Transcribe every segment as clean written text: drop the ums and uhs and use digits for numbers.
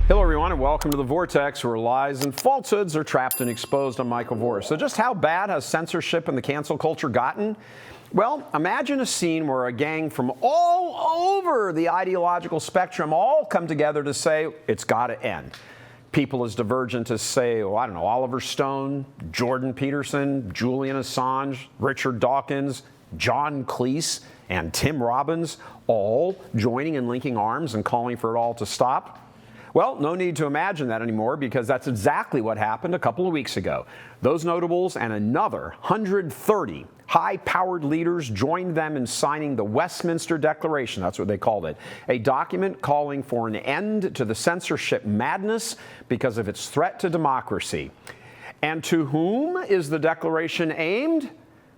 Hello, everyone, and welcome to the Vortex, where lies and falsehoods are trapped and exposed. I'm Michael Voris. So just how bad has censorship and the cancel culture gotten? Well, imagine a scene where a gang from all over the ideological spectrum all come together to say, it's got to end. People as divergent as, say, Oliver Stone, Jordan Peterson, Julian Assange, Richard Dawkins, John Cleese, and Tim Robbins, all joining and linking arms and calling for it all to stop. Well, no need to imagine that anymore, because that's exactly what happened a couple of weeks ago. Those notables and another 130 high-powered leaders joined them in signing the Westminster Declaration, that's what they called it, a document calling for an end to the censorship madness because of its threat to democracy. And to whom is the declaration aimed?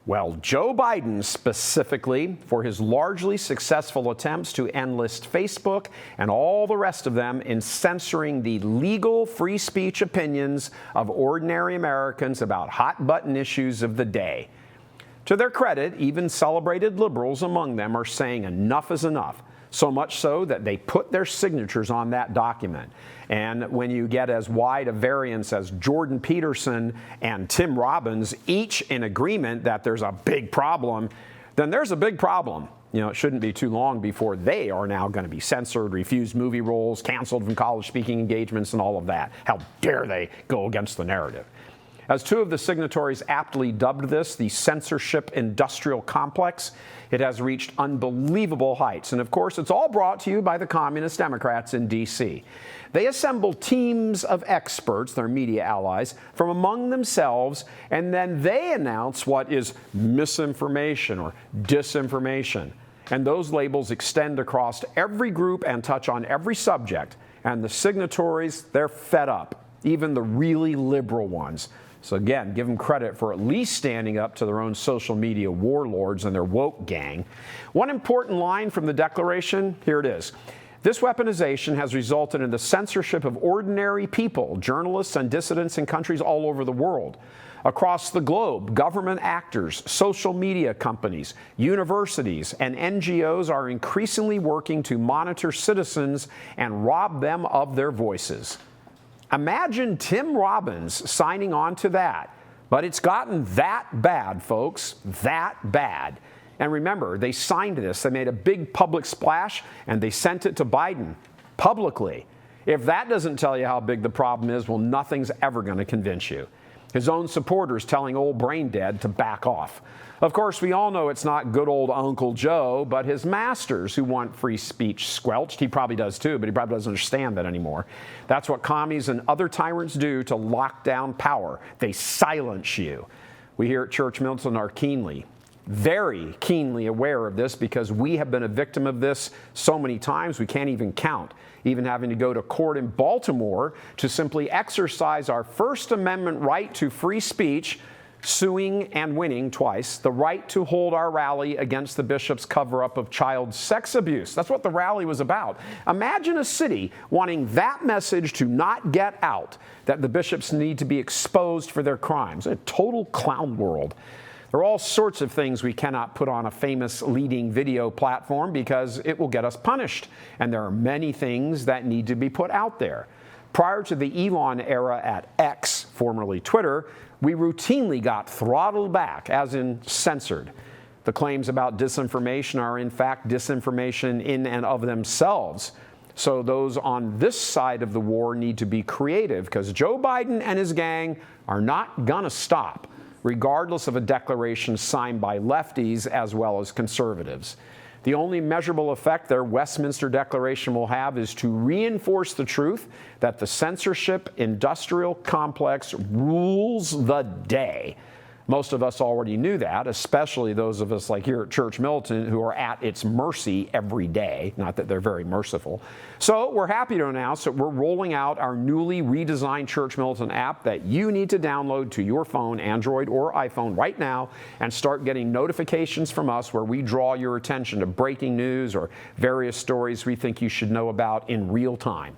Well, Joe Biden specifically, for his largely successful attempts to enlist Facebook and all the rest of them in censoring the legal free speech opinions of ordinary Americans about hot-button issues of the day. To their credit, even celebrated liberals among them are saying enough is enough. So much so that they put their signatures on that document. And when you get as wide a variance as Jordan Peterson and Tim Robbins, each in agreement that there's a big problem, then there's a big problem. It shouldn't be too long before they are now going to be censored, refused movie roles, canceled from college speaking engagements, and all of that. How dare they go against the narrative? As two of the signatories aptly dubbed this the censorship industrial complex, it has reached unbelievable heights. And of course, it's all brought to you by the communist Democrats in D.C. They assemble teams of experts, their media allies, from among themselves, and then they announce what is misinformation or disinformation. And those labels extend across every group and touch on every subject. And the signatories, they're fed up, even the really liberal ones. So again, give them credit for at least standing up to their own social media warlords and their woke gang. One important line from the Declaration, here it is. This weaponization has resulted in the censorship of ordinary people, journalists and dissidents in countries all over the world. Across the globe, government actors, social media companies, universities, and NGOs are increasingly working to monitor citizens and rob them of their voices. Imagine Tim Robbins signing on to that. But it's gotten that bad, folks, that bad. And remember, they signed this. They made a big public splash, and they sent it to Biden publicly. If that doesn't tell you how big the problem is, well, nothing's ever going to convince you. His own supporters telling old brain dead to back off. Of course, we all know it's not good old Uncle Joe, but his masters who want free speech squelched. He probably does too, but he probably doesn't understand that anymore. That's what commies and other tyrants do to lock down power. They silence you. We here at Church Milton are very keenly aware of this, because we have been a victim of this so many times we can't even count. Even having to go to court in Baltimore to simply exercise our First Amendment right to free speech, suing and winning twice, the right to hold our rally against the bishop's cover-up of child sex abuse. That's what the rally was about. Imagine a city wanting that message to not get out, that the bishops need to be exposed for their crimes. A total clown world. There are all sorts of things we cannot put on a famous leading video platform because it will get us punished. And there are many things that need to be put out there. Prior to the Elon era at X, formerly Twitter, we routinely got throttled back, as in censored. The claims about disinformation are in fact disinformation in and of themselves. So those on this side of the war need to be creative, because Joe Biden and his gang are not gonna stop, regardless of a declaration signed by lefties as well as conservatives. The only measurable effect their Westminster Declaration will have is to reinforce the truth that the censorship industrial complex rules the day. Most of us already knew that, especially those of us like here at Church Militant who are at its mercy every day. Not that they're very merciful. So we're happy to announce that we're rolling out our newly redesigned Church Militant app that you need to download to your phone, Android or iPhone right now, and start getting notifications from us where we draw your attention to breaking news or various stories we think you should know about in real time.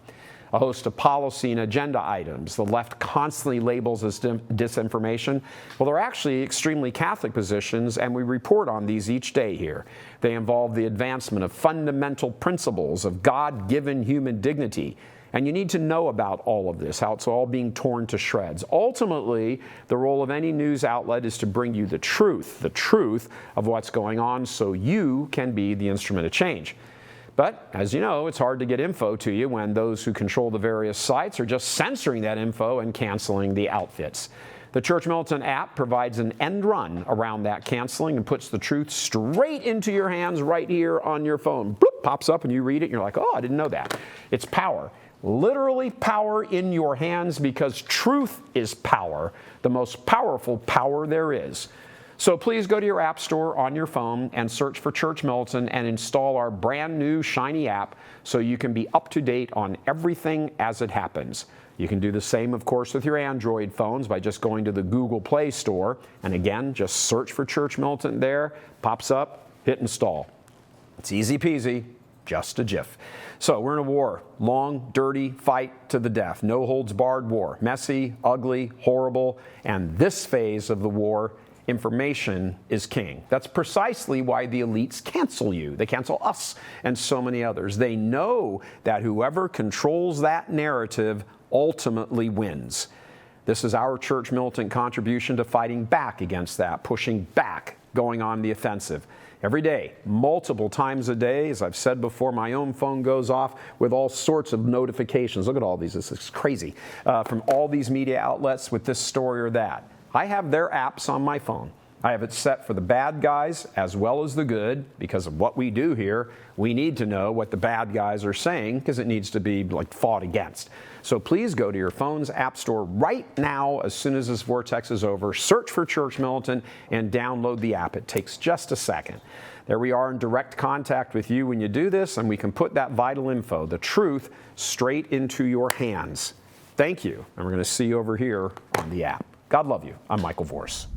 a host of policy and agenda items the left constantly labels as disinformation. Well, they're actually extremely Catholic positions, and we report on these each day here. They involve the advancement of fundamental principles of God-given human dignity. And you need to know about all of this, how it's all being torn to shreds. Ultimately, the role of any news outlet is to bring you the truth of what's going on so you can be the instrument of change. But, as you know, it's hard to get info to you when those who control the various sites are just censoring that info and canceling the outfits. The Church Militant app provides an end run around that canceling and puts the truth straight into your hands right here on your phone. Bloop, pops up and you read it and you're like, oh, I didn't know that. It's power. Literally power in your hands, because truth is power, the most powerful power there is. So please go to your app store on your phone and search for Church Militant and install our brand new shiny app so you can be up to date on everything as it happens. You can do the same, of course, with your Android phones by just going to the Google Play Store. And again, just search for Church Militant there, pops up, hit install. It's easy peasy, just a jiff. So we're in a war, long, dirty fight to the death, no holds barred war, messy, ugly, horrible, and this phase of the war, information is king. That's precisely why the elites cancel you. They cancel us and so many others. They know that whoever controls that narrative ultimately wins. This is our Church Militant contribution to fighting back against that, pushing back, going on the offensive. Every day, multiple times a day, as I've said before, my own phone goes off with all sorts of notifications. Look at all these, this is crazy. From all these media outlets with this story or that. I have their apps on my phone. I have it set for the bad guys as well as the good. Because of what we do here, we need to know what the bad guys are saying, because it needs to be fought against. So please go to your phone's app store right now as soon as this Vortex is over. Search for Church Militant and download the app. It takes just a second. There we are in direct contact with you when you do this, and we can put that vital info, the truth, straight into your hands. Thank you, and we're going to see you over here on the app. God love you. I'm Michael Voris.